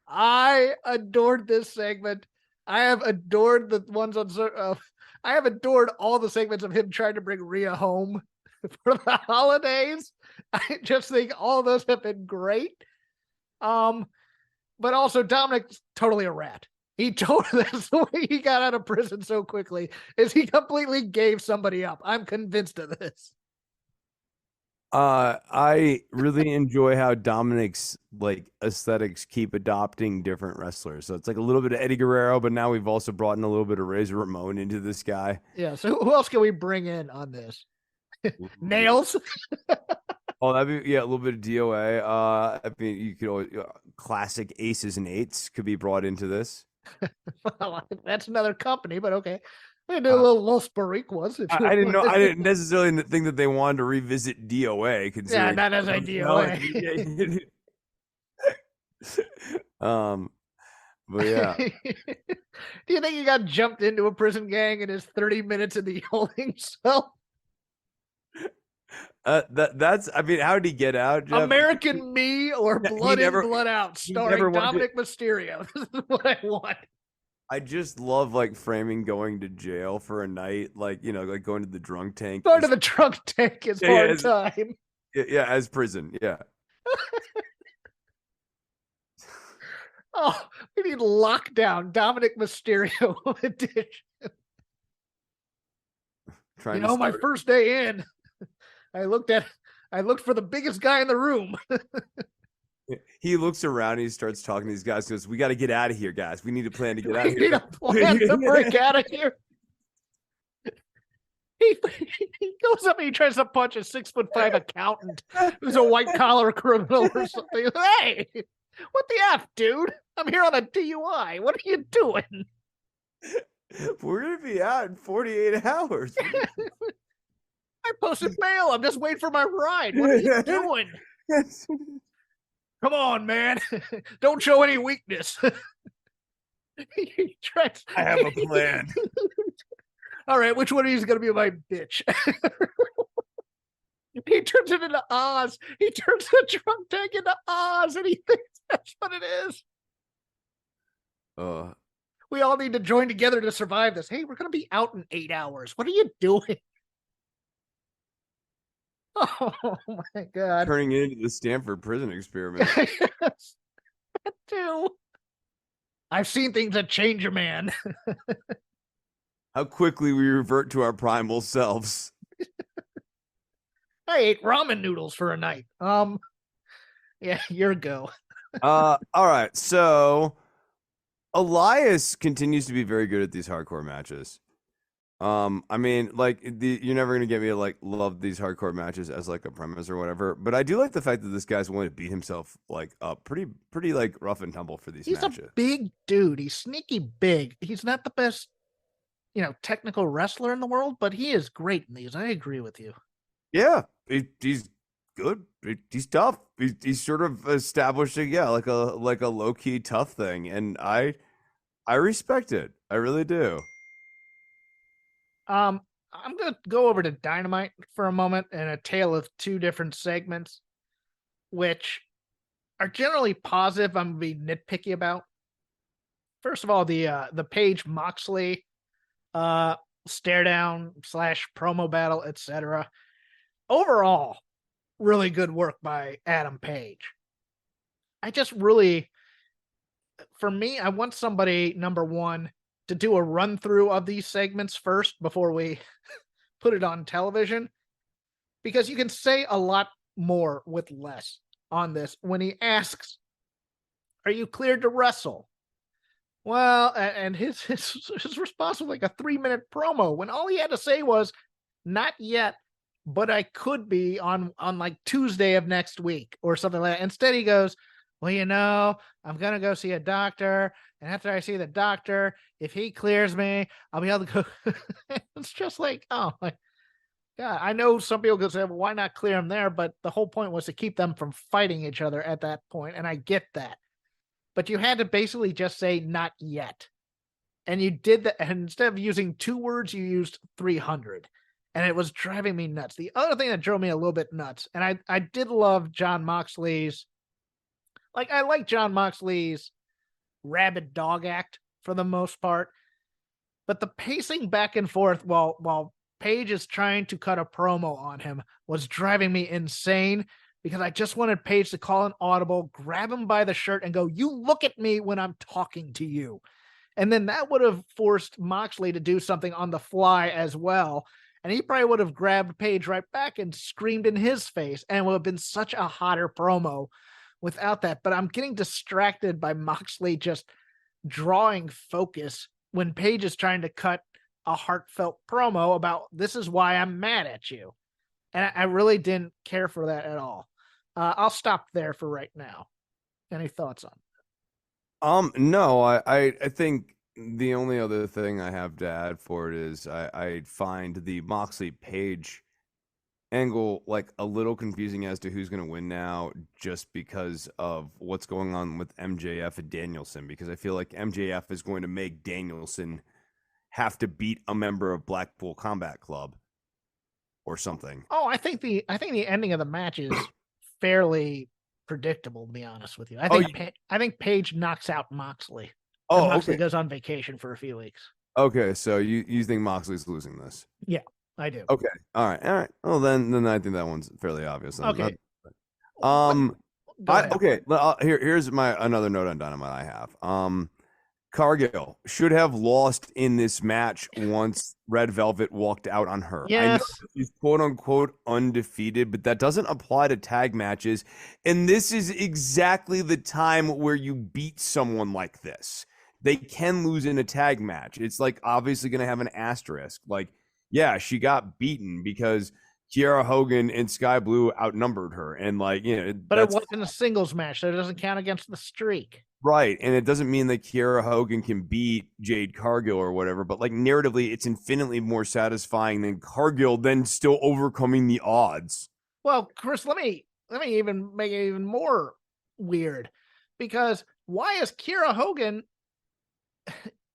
I adored this segment. I have adored the ones on. I have adored all the segments of him trying to bring Rhea home for the holidays. I just think all of those have been great. But also Dominic's totally a rat. That's the way he got out of prison so quickly, is he completely gave somebody up. I'm convinced of this. I really enjoy how Dominick's like aesthetics keep adopting different wrestlers. So it's like a little bit of Eddie Guerrero, but now we've also brought in a little bit of Razor Ramon into this guy. Yeah. So who else can we bring in on this? Nails. Oh, that'd be a little bit of DOA. I mean, you could always classic aces and eights could be brought into this. Well, that's another company, but okay. We do a little Los Boricuas. I didn't know. I didn't necessarily think that they wanted to revisit DOA. Yeah, not as a DOA. But yeah. Do you think he got jumped into a prison gang in his 30 minutes in the holding cell? That's. I mean, how did he get out? Jeff? American Me or Blood In, Blood Out, starring Dominick Mysterio. This is what I want. I just love like framing going to jail for a night, like like going to the drunk tank. Going to the drunk tank is hard time. Yeah, as prison. Yeah. Oh, we need lockdown. Dominick Mysterio edition. My first day in, I looked for the biggest guy in the room. He looks around, he starts talking to these guys, goes, "We got to get out of here, guys. We need a plan to get out of here. We need a plan to break out of here." He goes up and he tries to punch a 6'5" accountant who's a white collar criminal or something. Hey, what the F, dude? I'm here on a DUI. What are you doing? We're gonna be out in 48 hours. I posted bail. I'm just waiting for my ride. What are you doing? Come on, man. Don't show any weakness. He tries. I have a plan. All right, which one of you is going to be my bitch? He turns it into Oz. He turns the drunk tank into Oz, and he thinks that's what it is. We all need to join together to survive this. Hey, we're going to be out in 8 hours. What are you doing? Oh my God. Turning it into the Stanford prison experiment. Yes, that too. I've seen things that change a man. How quickly we revert to our primal selves. I ate ramen noodles for a night. Yeah, your go. All right. So Elias continues to be very good at these hardcore matches. I mean, like you're never gonna get me to like love these hardcore matches as like a premise or whatever, but I do like the fact that this guy's willing to beat himself like up pretty like rough and tumble for these matches. He's a big dude. He's sneaky big. He's not the best, technical wrestler in the world, but he is great in these. I agree with you. Yeah, he's good. He's tough. He's sort of establishing, like a low key tough thing, and I respect it. I really do. I'm going to go over to Dynamite for a moment and a tale of two different segments, which are generally positive. I'm going to be nitpicky about. First of all, the Page Moxley stare down / promo battle, etc. Overall, really good work by Adam Page. For me, I want somebody, number one, to do a run through of these segments first before we put it on television, because you can say a lot more with less on this. When he asks, "Are you cleared to wrestle?" Well, and his response was like a 3-minute promo when all he had to say was, "Not yet, but I could be on like Tuesday of next week," or something like that. Instead, he goes, "Well, I'm going to go see a doctor. And after I see the doctor, if he clears me, I'll be able to go." It's just like, oh my God. I know some people could say, well, why not clear him there? But the whole point was to keep them from fighting each other at that point. And I get that. But you had to basically just say, "Not yet." And you did that. And instead of using 2 words, you used 300. And it was driving me nuts. The other thing that drove me a little bit nuts, and I did love Jon Moxley's, I like Jon Moxley's rabid dog act for the most part, but the pacing back and forth while Page is trying to cut a promo on him was driving me insane, because I just wanted Page to call an audible, grab him by the shirt and go, "You look at me when I'm talking to you." And then that would have forced Moxley to do something on the fly as well. and he probably would have grabbed Page right back and screamed in his face, and it would have been such a hotter promo without that. But I'm getting distracted by Moxley just drawing focus when Page is trying to cut a heartfelt promo about this is why I'm mad at you. And I really didn't care for that at all. I'll stop there for right now. Any thoughts on it? No, I think the only other thing I have to add for it is I find the Moxley Page angle like a little confusing as to who's going to win now, just because of what's going on with MJF and Danielson, because I feel like MJF is going to make Danielson have to beat a member of Blackpool Combat Club or something. Oh, I think the ending of the match is fairly predictable, to be honest with you. I think Page knocks out Moxley. Oh, Moxley okay. goes on vacation for a few weeks. Okay, so you think Moxley's losing this? Yeah, I do. Okay, all right. Well, then I think that one's fairly obvious. Then. Okay. Here's my another note on Dynamite I have. Cargill should have lost in this match once Red Velvet walked out on her. Yes. I know she's quote unquote undefeated, but that doesn't apply to tag matches. And this is exactly the time where you beat someone like this. They can lose in a tag match. It's like obviously going to have an asterisk. Like, yeah, she got beaten because Kiera Hogan and Sky Blue outnumbered her. And like, but it wasn't a singles match, so it doesn't count against the streak. Right, and it doesn't mean that Kiera Hogan can beat Jade Cargill or whatever, but like narratively, it's infinitely more satisfying than Cargill then still overcoming the odds. Well, Chris, let me even make it even more weird, because why is Kiera Hogan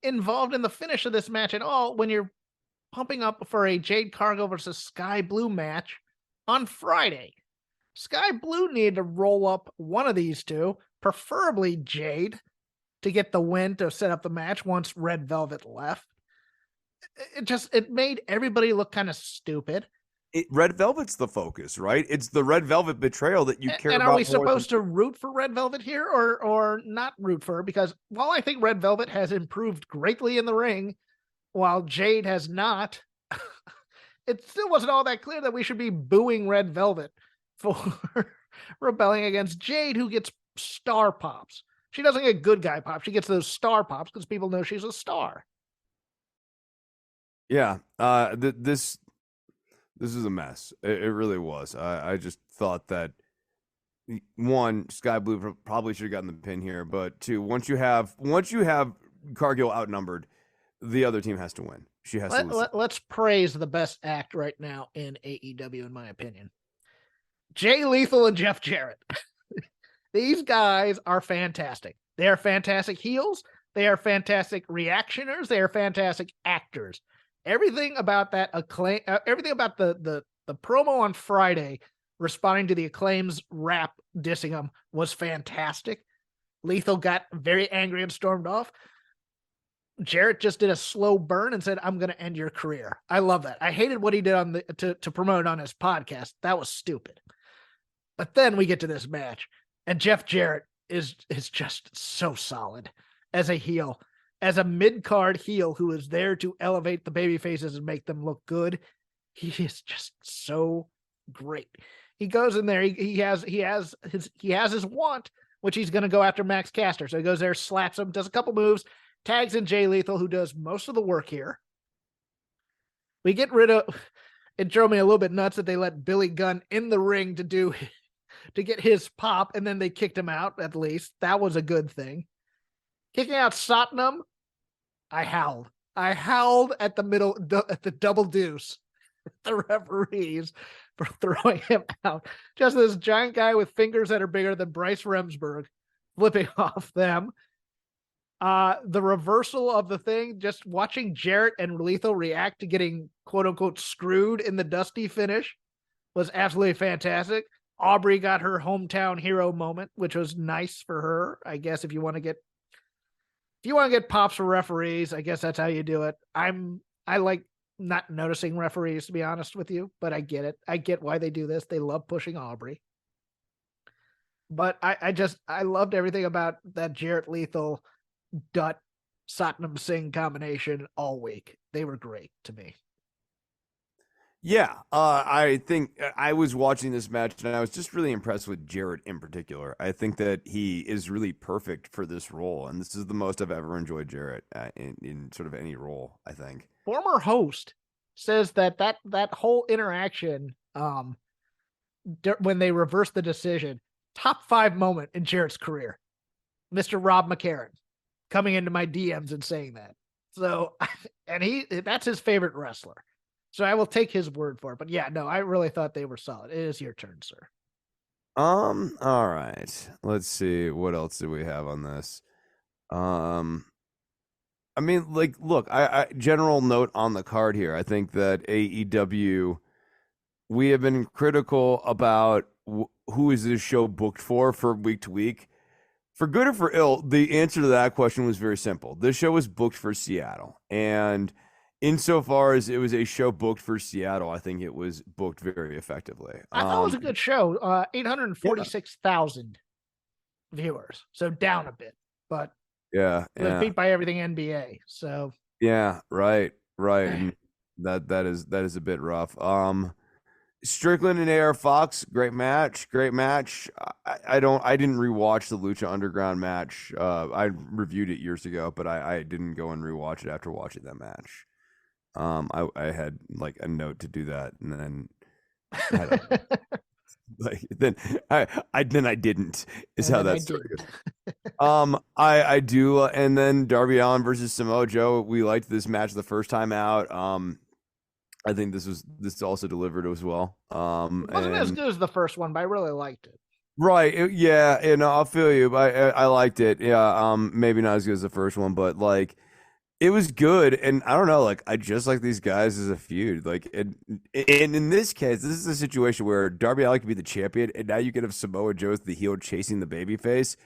involved in the finish of this match at all when you're pumping up for a Jade Cargill versus Sky Blue match on Friday? Sky Blue needed to roll up one of these two, preferably Jade, to get the win to set up the match once Red Velvet left. It made everybody look kind of stupid. Red Velvet's the focus, right? It's the Red Velvet betrayal that you care about. And are we supposed to root for Red Velvet here or not root for her? Because while I think Red Velvet has improved greatly in the ring, while Jade has not, it still wasn't all that clear that we should be booing Red Velvet for rebelling against Jade, who gets star pops. She doesn't get good guy pops. She gets those star pops because people know she's a star. Yeah. This is a mess. It really was. I just thought that, one, Sky Blue probably should have gotten the pin here, but two, once you have Cargill outnumbered, the other team has to win. She has to lose. Let's praise the best act right now in AEW, in my opinion. Jay Lethal and Jeff Jarrett. These guys are fantastic. They are fantastic heels. They are fantastic reactioners. They are fantastic actors. Everything about that acclaim, everything about the promo on Friday responding to the Acclaim's rap dissing them was fantastic. Lethal got very angry and stormed off. Jarrett just did a slow burn and said, "I'm going to end your career." I love that. I hated what he did on to promote it on his podcast. That was stupid. But then we get to this match, and Jeff Jarrett is just so solid as a heel, as a mid-card heel who is there to elevate the baby faces and make them look good. He is just so great. He goes in there. He has his want, which he's going to go after Max Caster. So he goes there, slaps him, does a couple moves, tags in Jay Lethal, who does most of the work here. We get rid of. It drove me a little bit nuts that they let Billy Gunn in the ring to get his pop, and then they kicked him out. At least that was a good thing. Kicking out Satnam, I howled. I howled at the double deuce. The referees for throwing him out. Just this giant guy with fingers that are bigger than Bryce Remsburg flipping off them. The reversal of the thing, just watching Jarrett and Lethal react to getting quote unquote screwed in the Dusty finish was absolutely fantastic. Aubrey got her hometown hero moment, which was nice for her. I guess if you want to get pops for referees, I guess that's how you do it. I like not noticing referees, to be honest with you, but I get it. I get why they do this. They love pushing Aubrey. But I loved everything about that Jarrett Lethal Dutt Satnam Singh combination all week. They were great to me. Yeah, I think I was watching this match and I was just really impressed with Jarrett in particular. I think that he is really perfect for this role, and this is the most I've ever enjoyed Jarrett in sort of any role, I think. Former host says that whole interaction, when they reversed the decision, top 5 moment in Jarrett's career. Mr. Rob McCarran coming into my DMs and saying that. So, and that's his favorite wrestler. So I will take his word for it. But yeah, no, I really thought they were solid. It is your turn, sir. All right. Let's see. What else do we have on this? I mean, like, look, I general note on the card here. I think that AEW, we have been critical about who is this show booked for week to week. For good or for ill, the answer to that question was very simple. This show was booked for Seattle. And insofar as it was a show booked for Seattle, I think it was booked very effectively. I thought it was a good show. 846,000 viewers. So down a bit, but yeah, it was beat by everything NBA. So yeah, right. And that is a bit rough. Strickland and AR Fox, great match. I didn't rewatch the Lucha Underground match. I reviewed it years ago, but I didn't go and rewatch it after watching that match. I had like a note to do that, and then I didn't is how that story goes. I do, and then Darby Allin versus Samoa Joe. We liked this match the first time out. I think this also delivered as well. It wasn't as good as the first one, but I really liked it. Right. Yeah. And I'll feel you. I liked it. Yeah. Maybe not as good as the first one, but like it was good. And I don't know, like I just like these guys as a feud. Like, and in this case, this is a situation where Darby Allin could be the champion, and now you can have Samoa Joe as the heel chasing the babyface.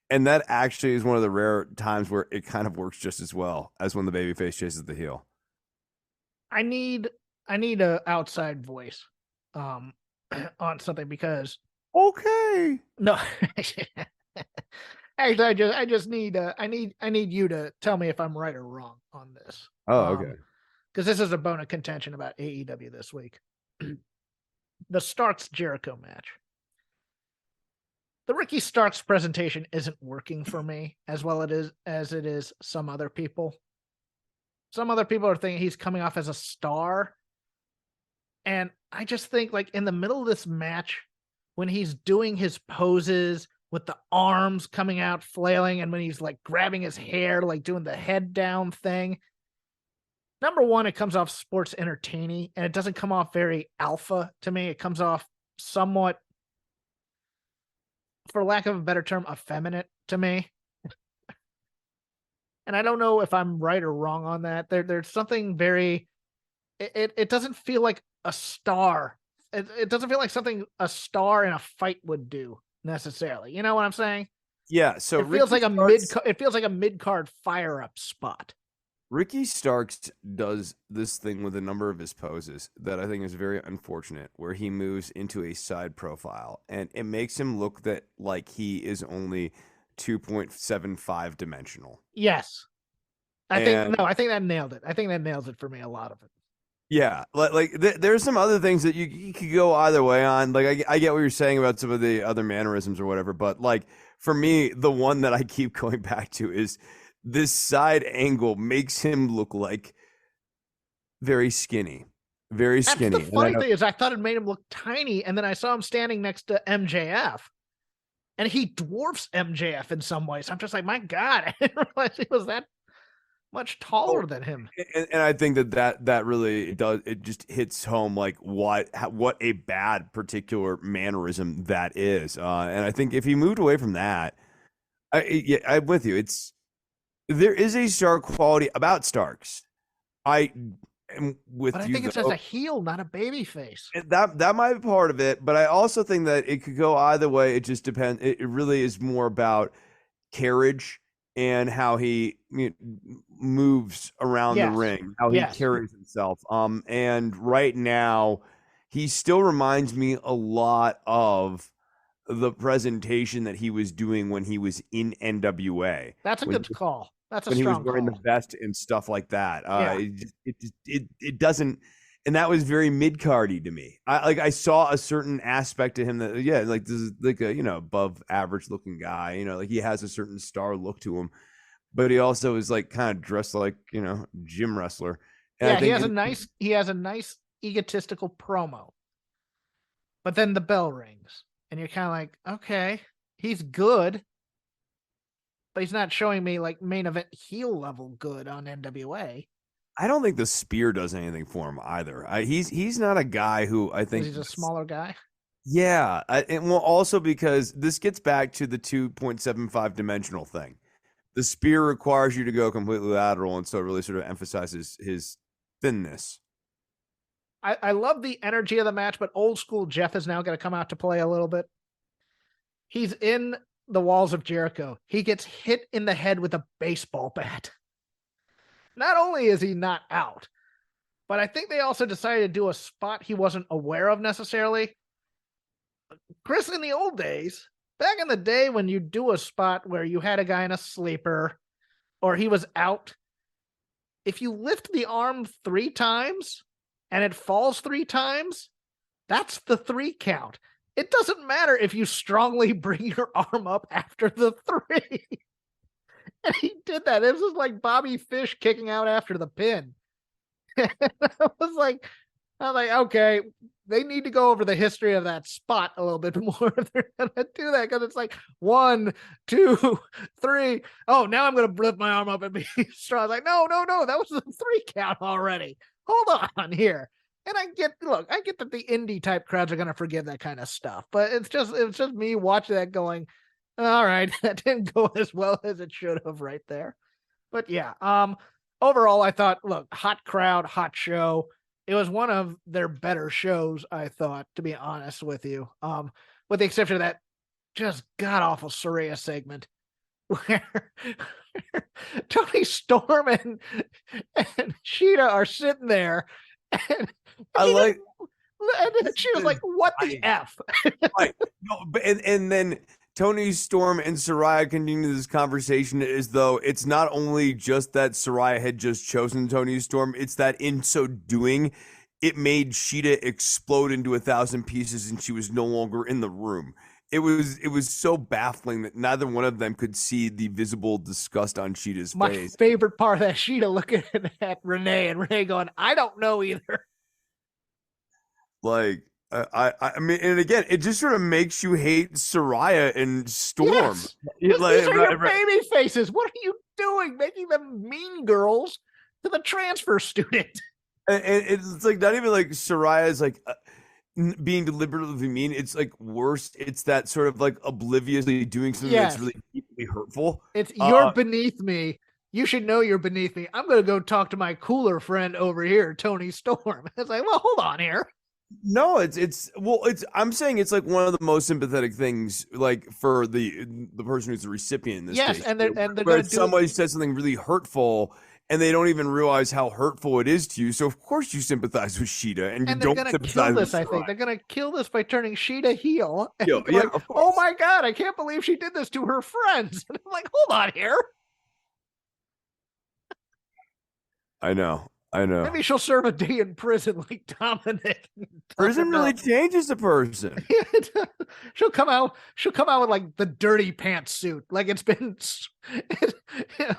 And that actually is one of the rare times where it kind of works just as well as when the babyface chases the heel. I need a outside voice on something because okay. No. Actually, I just need I need you to tell me if I'm right or wrong on this. Oh, okay. Because this is a bone of contention about AEW this week. The Starks Jericho match. The Ricky Starks presentation isn't working for me as well as it is some other people. Some other people are thinking he's coming off as a star. And I just think, like, in the middle of this match, when he's doing his poses with the arms coming out, flailing, and when he's, like, grabbing his hair, like, doing the head down thing, number one, it comes off sports entertaining, and it doesn't come off very alpha to me. It comes off somewhat, for lack of a better term, effeminate to me. And I don't know if I'm right or wrong on that. There's something very... It doesn't feel like a star. It doesn't feel like something a star in a fight would do necessarily. You know what I'm saying? Yeah. So it feels like a mid-card fire-up spot. Ricky Starks does this thing with a number of his poses that I think is very unfortunate, where he moves into a side profile, and it makes him look that like he is only 2.75 dimensional. Yes. I think that nailed it. I think that nails it for me, a lot of it. Yeah, like there's some other things that you could go either way on. Like I get what you're saying about some of the other mannerisms or whatever, but like for me, the one that I keep going back to is this side angle makes him look like very skinny, very skinny. That's the funny thing is I thought it made him look tiny, and then I saw him standing next to MJF, and he dwarfs MJF in some ways. I'm just like, my God, I didn't realize he was that much taller than him. And I think that really does, it just hits home like what a bad particular mannerism that is. And I think if he moved away from that, I'm with you. There is a Stark quality about Starks. I am with you. But I think it's as a heel, not a baby face. That might be part of it, but I also think that it could go either way. It just depends. It really is more about carriage and how he moves around the ring, how he carries himself. And right now, he still reminds me a lot of the presentation that he was doing when he was in NWA. That's a good call. That's a strong call. When he was wearing the vest and stuff like that. It doesn't. And that was very mid-cardy to me. I saw a certain aspect to him that, like this is like a, above average looking guy, like he has a certain star look to him, but he also is like kind of dressed like, gym wrestler. And yeah, he has a nice egotistical promo. But then the bell rings and you're kind of like, okay, he's good, but he's not showing me like main event heel level good on NWA. I don't think the spear does anything for him either. He's not a guy who I think he's a smaller guy. Yeah, and well, also because this gets back to the 2.75 dimensional thing. The spear requires you to go completely lateral, and so it really sort of emphasizes his thinness. I love the energy of the match, but old school Jeff is now going to come out to play a little bit. He's in the walls of Jericho. He gets hit in the head with a baseball bat. Not only is he not out, but I think they also decided to do a spot he wasn't aware of necessarily. Chris, in the old days, back in the day when you do a spot where you had a guy in a sleeper or he was out, if you lift the arm 3 times and it falls 3 times, that's the 3 count. It doesn't matter if you strongly bring your arm up after the 3. And he did that. It was like Bobby Fish kicking out after the pin. I was like, okay, they need to go over the history of that spot a little bit more if they're gonna do that, because it's like 1, 2, 3. Oh, now I'm gonna lift my arm up and be strong. I was like, no, that was the 3 count already. Hold on here. And I get that the indie type crowds are gonna forgive that kind of stuff, but it's just me watching that going, all right, that didn't go as well as it should have right there. But yeah, overall, I thought, look, hot crowd, hot show. It was one of their better shows, I thought, to be honest with you. With the exception of that just god-awful Saraya segment where Tony Storm and Sheeta are sitting there and she was like, what the F? Right. No, and then Tony Storm and Saraya continue this conversation as though it's not only just that Saraya had just chosen Tony Storm, it's that in so doing, it made Sheeta explode into 1,000 pieces and she was no longer in the room. It was so baffling that neither one of them could see the visible disgust on Sheeta's face. My favorite part of that, Sheeta looking at Renee and Renee going, I don't know either. Like, I mean, and again, it just sort of makes you hate Saraya and Storm. Yes. These are your baby faces. What are you doing? Making them mean girls to the transfer student. And it's like not even like Saraya is like being deliberately mean. It's like worse. It's that sort of like obliviously doing something that's really deeply hurtful. It's you're beneath me. You should know you're beneath me. I'm going to go talk to my cooler friend over here, Tony Storm. It's like, well, hold on here. No, I'm saying it's like one of the most sympathetic things, like for the person who's the recipient in this case. And they're where somebody says something really hurtful and they don't even realize how hurtful it is to you. So of course you sympathize with Sheeta and you don't sympathize with Saraya. I think they're gonna kill this by turning Sheeta heel. Yeah, like, oh my god, I can't believe she did this to her friends. And I'm like, hold on here. I know. Maybe she'll serve a day in prison like Dominick. Prison really changes a person. She'll come out with like the dirty pantsuit. Like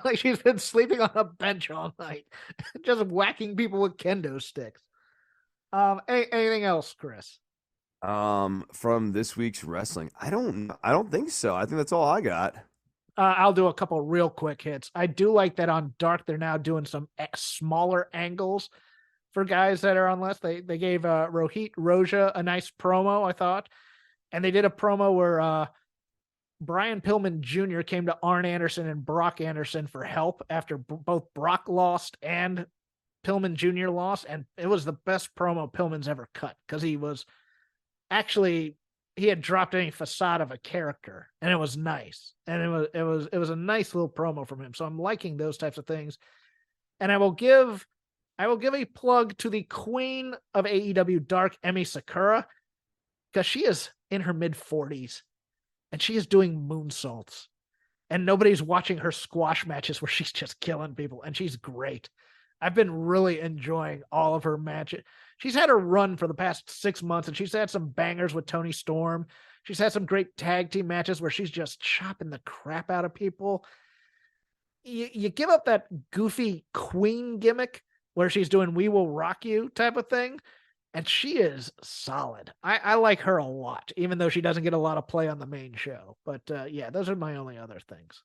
like she's been sleeping on a bench all night, just whacking people with kendo sticks. Anything else, Chris? From this week's wrestling, I don't think so. I think that's all I got. I'll do a couple real quick hits. I do like that on Dark, they're now doing some smaller angles for guys that are on less. They gave Rohit Roja a nice promo, I thought. And they did a promo where Brian Pillman Jr. came to Arn Anderson and Brock Anderson for help after both Brock lost and Pillman Jr. lost. And it was the best promo Pillman's ever cut because he was actually... he had dropped any facade of a character and it was nice. And it was a nice little promo from him. So I'm liking those types of things. And I will give a plug to the queen of AEW Dark, Emi Sakura, because she is in her mid-40s and she is doing moonsaults and nobody's watching her squash matches where she's just killing people. And she's great. I've been really enjoying all of her matches. she's had her run for the past 6 months, and she's had some bangers with Toni Storm. She's had some great tag team matches where she's just chopping the crap out of people. You give up that goofy queen gimmick where she's doing "We Will Rock You" type of thing, and she is solid. I like her a lot, even though she doesn't get a lot of play on the main show. But yeah, those are my only other things.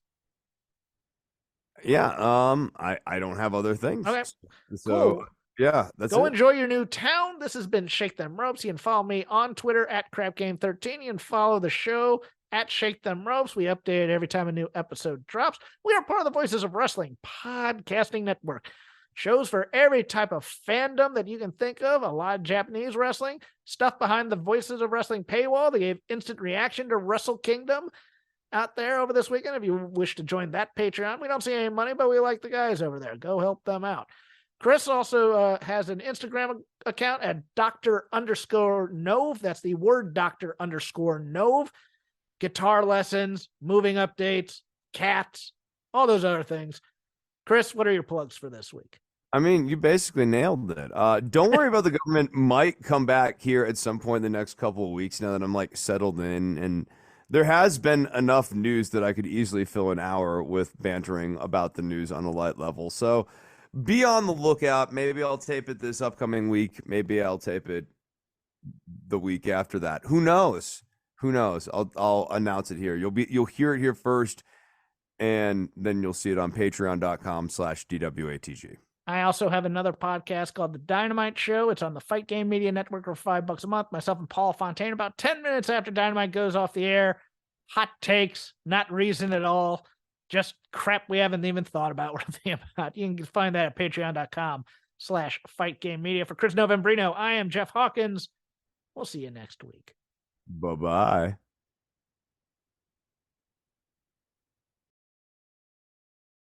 Yeah, I don't have other things. Okay, so cool. Yeah, that's Go it. enjoy your new town. This has been Shake Them Ropes. You can follow me on Twitter at CrapGame13. You can follow the show at Shake Them Ropes. We update it every time a new episode drops. We are part of the Voices of Wrestling podcasting network. Shows for every type of fandom that you can think of. A lot of Japanese wrestling, stuff behind the Voices of Wrestling paywall. They gave instant reaction to Wrestle Kingdom out there over this weekend. If you wish to join that Patreon, we don't see any money, but we like the guys over there. Go help them out. Chris also has an Instagram account at Dr_Nove. That's the word Dr_Nove. Guitar lessons, moving updates, cats, all those other things. Chris, what are your plugs for this week? I mean, you basically nailed it. Don't worry about the government. Might come back here at some point in the next couple of weeks now that I'm like settled in, and there has been enough news that I could easily fill an hour with bantering about the news on a light level. So be on the lookout. Maybe I'll tape it this upcoming week. Maybe I'll tape it the week after that. Who knows? Who knows? I'll announce it here. You'll hear it here first, and then you'll see it on patreon.com/DWATG. I also have another podcast called The Dynamite Show. It's on the Fight Game Media Network for $5 a month. Myself and Paul Fontaine, about 10 minutes after Dynamite goes off the air. Hot takes, not reason at all. Just crap we haven't even thought about. You can find that at patreon.com/fightgamemedia. For Chris Novembrino, I am Jeff Hawkins. We'll see you next week. Bye-bye.